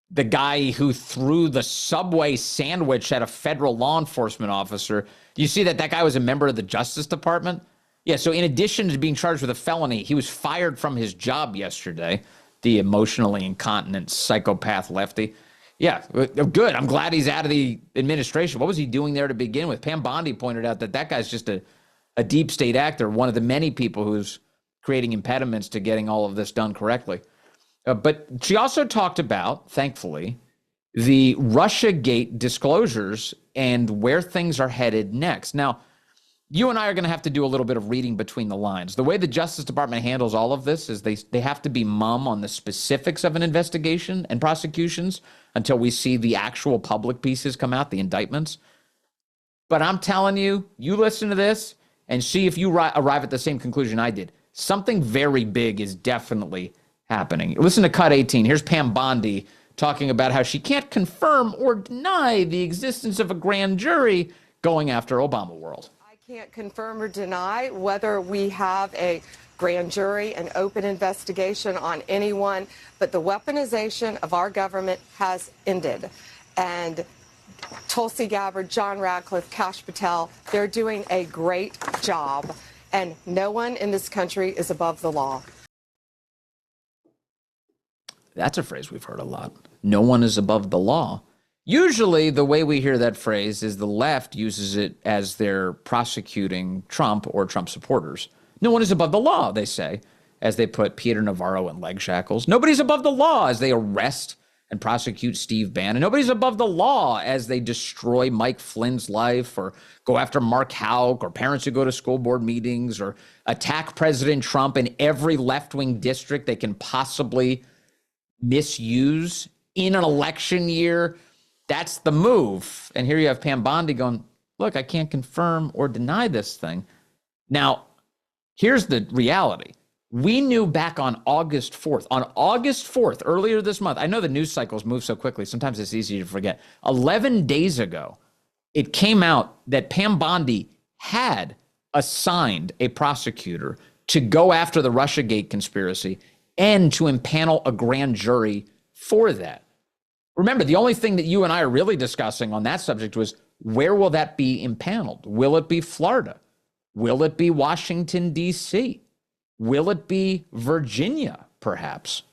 the guy who threw the Subway sandwich at a federal law enforcement officer. You see that guy was a member of the Justice Department? Yeah, so in addition to being charged with a felony, he was fired from his job yesterday, the emotionally incontinent psychopath lefty. Yeah, good. I'm glad he's out of the administration. What was he doing there to begin with? Pam Bondi pointed out that guy's just a deep state actor, one of the many people who's creating impediments to getting all of this done correctly. But she also talked about, thankfully, the Russiagate disclosures and where things are headed next. Now, you and I are going to have to do a little bit of reading between the lines. The way the Justice Department handles all of this is they have to be mum on the specifics of an investigation and prosecutions until we see the actual public pieces come out, the indictments. But I'm telling you, you listen to this and see if you arrive at the same conclusion I did. Something very big is definitely happening. Listen to Cut 18. Here's Pam Bondi talking about how she can't confirm or deny the existence of a grand jury going after Obama world. Can't confirm or deny whether we have a grand jury, an open investigation on anyone, but the weaponization of our government has ended. And Tulsi Gabbard, John Radcliffe, Kash Patel, they're doing a great job, and no one in this country is above the law. That's a phrase we've heard a lot. No one is above the law. Usually the way we hear that phrase is the left uses it as they're prosecuting Trump or Trump supporters. No one is above the law, they say, as they put Peter Navarro in leg shackles. Nobody's above the law as they arrest and prosecute Steve Bannon. Nobody's above the law as they destroy Mike Flynn's life or go after Mark Houck or parents who go to school board meetings or attack President Trump in every left-wing district they can possibly misuse in an election year. That's the move. And here you have Pam Bondi going, look, I can't confirm or deny this thing. Now, here's the reality. We knew back on August 4th. On August 4th, earlier this month, I know the news cycles move so quickly. Sometimes it's easy to forget. 11 days ago, it came out that Pam Bondi had assigned a prosecutor to go after the Russiagate conspiracy and to impanel a grand jury for that. Remember, the only thing that you and I are really discussing on that subject was where will that be impaneled? Will it be Florida? Will it be Washington, D.C.? Will it be Virginia, perhaps?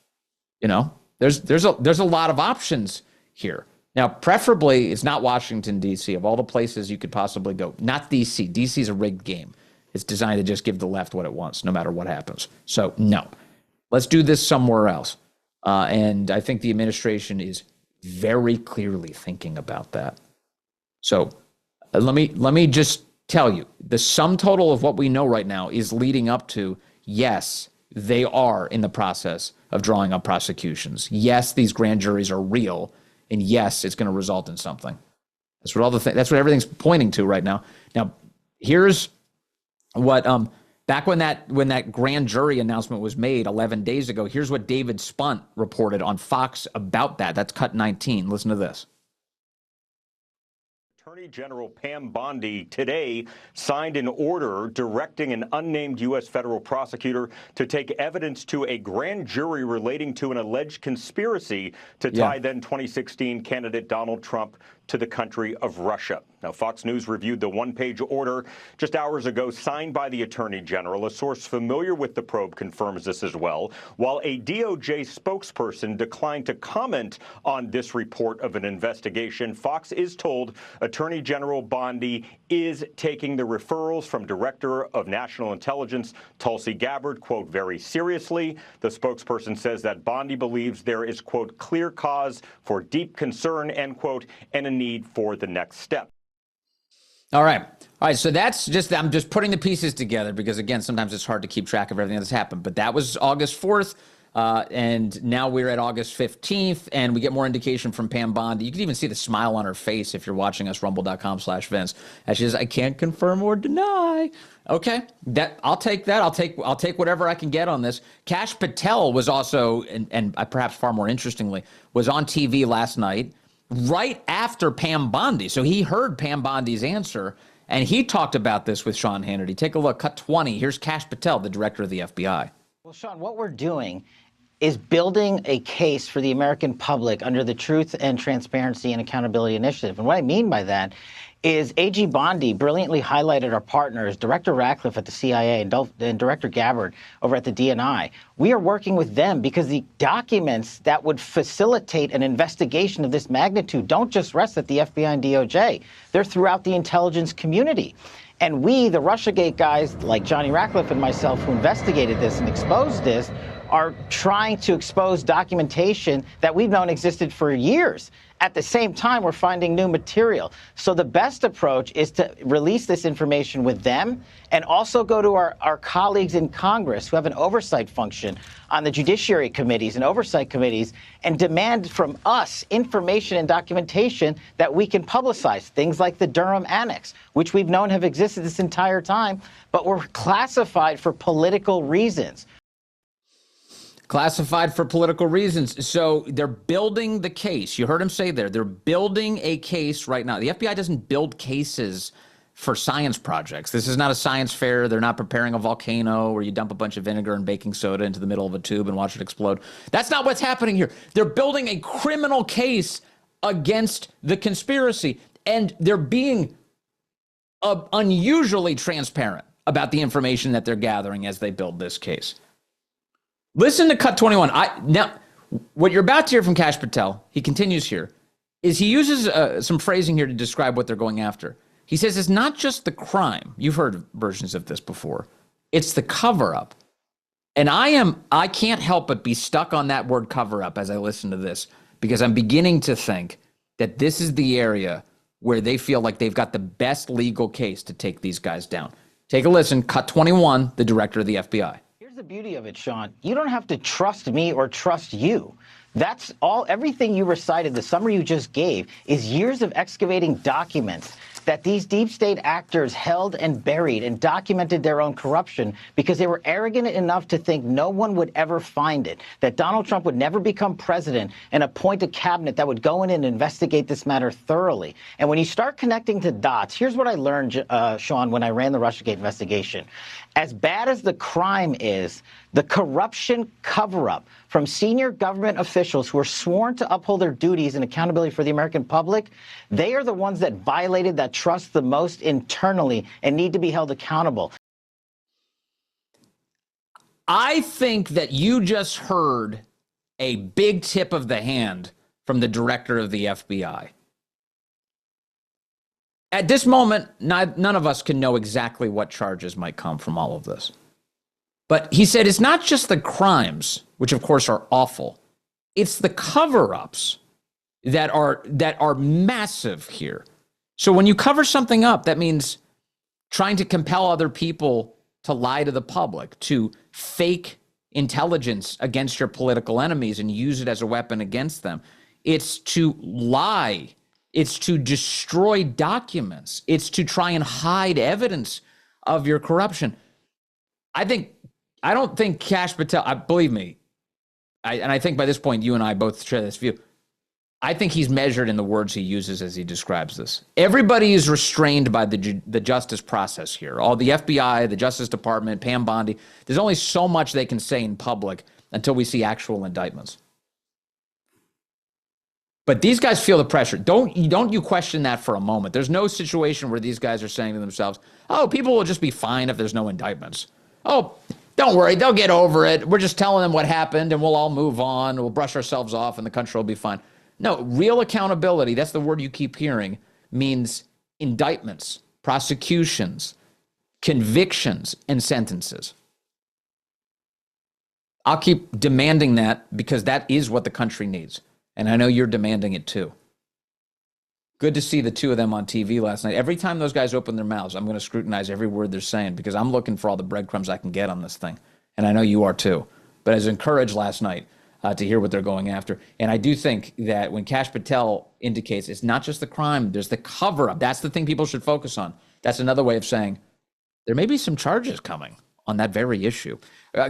You know, there's a lot of options here. Now, preferably, it's not Washington, D.C. Of all the places you could possibly go, not D.C. D.C. is a rigged game. It's designed to just give the left what it wants, no matter what happens. So, no. Let's do this somewhere else. And I think the administration is very clearly thinking about that. So let me just tell you, the sum total of what we know right now is leading up to, yes, they are in the process of drawing up prosecutions. Yes, these grand juries are real, and yes, it's going to result in something. That's what that's what everything's pointing to right now. Now, here's what back when that grand jury announcement was made 11 days ago, here's what David Spunt reported on Fox about that. That's Cut 19. Listen to this. Attorney General Pam Bondi today signed an order directing an unnamed U.S. federal prosecutor to take evidence to a grand jury relating to an alleged conspiracy to tie then 2016 candidate Donald Trump to the country of Russia. Now, Fox News reviewed the one-page order just hours ago signed by the Attorney General. A source familiar with the probe confirms this as well, while a DOJ spokesperson declined to comment on this report of an investigation. Fox is told Attorney General Bondi is taking the referrals from Director of National Intelligence Tulsi Gabbard, quote, very seriously. The spokesperson says that Bondi believes there is, quote, clear cause for deep concern, end quote, and a need for the next step. All right. So that's just, I'm just putting the pieces together because, again, sometimes it's hard to keep track of everything that's happened. But that was August 4th. And now we're at August 15th, and we get more indication from Pam Bondi. You can even see the smile on her face if you're watching us, rumble.com/Vince. And she says, I can't confirm or deny. Okay, I'll take that. I'll take whatever I can get on this. Kash Patel was also, and perhaps far more interestingly, was on TV last night right after Pam Bondi. So he heard Pam Bondi's answer, and he talked about this with Sean Hannity. Take a look. Cut 20. Here's Kash Patel, the director of the FBI. Well, Sean, what we're doing is building a case for the American public under the Truth and Transparency and Accountability Initiative. And what I mean by that is AG Bondi brilliantly highlighted our partners, Director Ratcliffe at the CIA and Director Gabbard over at the DNI. We are working with them because the documents that would facilitate an investigation of this magnitude don't just rest at the FBI and DOJ. They're throughout the intelligence community. And we, the Russiagate guys like Johnny Ratcliffe and myself who investigated this and exposed this, are trying to expose documentation that we've known existed for years. At the same time, we're finding new material. So the best approach is to release this information with them and also go to our colleagues in Congress who have an oversight function on the judiciary committees and oversight committees and demand from us information and documentation that we can publicize. Things like the Durham Annex, which we've known have existed this entire time, but were classified for political reasons. Classified for political reasons. So they're building the case. You heard him say there. They're building a case right now. The FBI doesn't build cases for science projects. This is not a science fair. They're not preparing a volcano where you dump a bunch of vinegar and baking soda into the middle of a tube and watch it explode. That's not what's happening here. They're building a criminal case against the conspiracy, and they're being unusually transparent about the information that they're gathering as they build this case. Listen to cut 21. Now, what you're about to hear from Kash Patel, he continues here, is he uses some phrasing here to describe what they're going after. He says it's not just the crime. You've heard versions of this before. It's the cover-up. And I can't help but be stuck on that word cover-up as I listen to this, because I'm beginning to think that this is the area where they feel like they've got the best legal case to take these guys down. Take a listen. Cut 21, the director of the FBI. The beauty of it, Sean, you don't have to trust me or trust you. That's all. Everything you recited, the summary you just gave, is years of excavating documents that these deep state actors held and buried and documented their own corruption because they were arrogant enough to think no one would ever find it, that Donald Trump would never become president and appoint a cabinet that would go in and investigate this matter thoroughly. And when you start connecting the dots, here's what I learned, Sean, when I ran the Russiagate investigation. As bad as the crime is, the corruption cover-up from senior government officials who are sworn to uphold their duties and accountability for the American public, they are the ones that violated that trust the most internally and need to be held accountable. I think that you just heard a big tip of the hand from the director of the FBI. At this moment, none of us can know exactly what charges might come from all of this. But he said it's not just the crimes, which of course are awful. It's the cover-ups that are massive here. So when you cover something up, that means trying to compel other people to lie to the public, to fake intelligence against your political enemies and use it as a weapon against them. It's to lie. It's to destroy documents. It's to try and hide evidence of your corruption. I don't think Kash Patel, believe me, and I think by this point you and I both share this view, I think he's measured in the words he uses as he describes this. Everybody is restrained by the justice process here. All the FBI, the Justice Department, Pam Bondi. There's only so much they can say in public until we see actual indictments. But these guys feel the pressure. Don't you question that for a moment. There's no situation where these guys are saying to themselves, oh, people will just be fine if there's no indictments. Oh, don't worry, they'll get over it. We're just telling them what happened and we'll all move on. We'll brush ourselves off and the country will be fine. No, real accountability, that's the word you keep hearing, means indictments, prosecutions, convictions, and sentences. I'll keep demanding that because that is what the country needs. And I know you're demanding it too. Good to see the two of them on TV last night. Every time those guys open their mouths, I'm going to scrutinize every word they're saying because I'm looking for all the breadcrumbs I can get on this thing. And I know you are too. But I was encouraged last night to hear what they're going after. And I do think that when Kash Patel indicates it's not just the crime, there's the cover-up. That's the thing people should focus on. That's another way of saying there may be some charges coming on that very issue.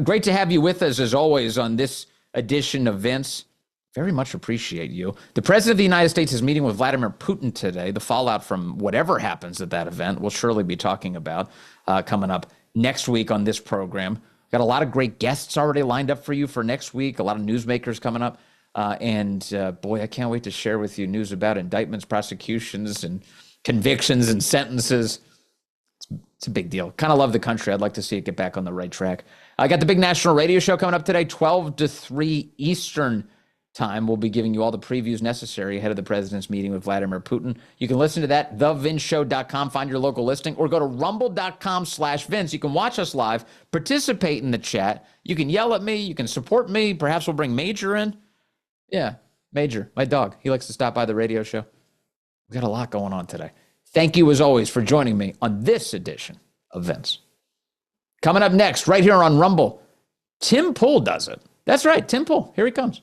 Great to have you with us, as always, on this edition of Vince. Very much appreciate you. The President of the United States is meeting with Vladimir Putin today. The fallout from whatever happens at that event we'll surely be talking about coming up next week on this program. Got a lot of great guests already lined up for you for next week. A lot of newsmakers coming up. Boy, I can't wait to share with you news about indictments, prosecutions, and convictions and sentences. It's a big deal. Kind of love the country. I'd like to see it get back on the right track. I got the big national radio show coming up today, 12 to 3 Eastern time. We'll be giving you all the previews necessary ahead of the president's meeting with Vladimir Putin. You can listen to that, thevinshow.com, find your local listing, or go to rumble.com/Vince. You can watch us live, participate in the chat. You can yell at me. You can support me. Perhaps we'll bring Major in. Yeah, Major, my dog. He likes to stop by the radio show. We got a lot going on today. Thank you, as always, for joining me on this edition of Vince. Coming up next, right here on Rumble, Tim Pool does it. That's right, Tim Pool. Here he comes.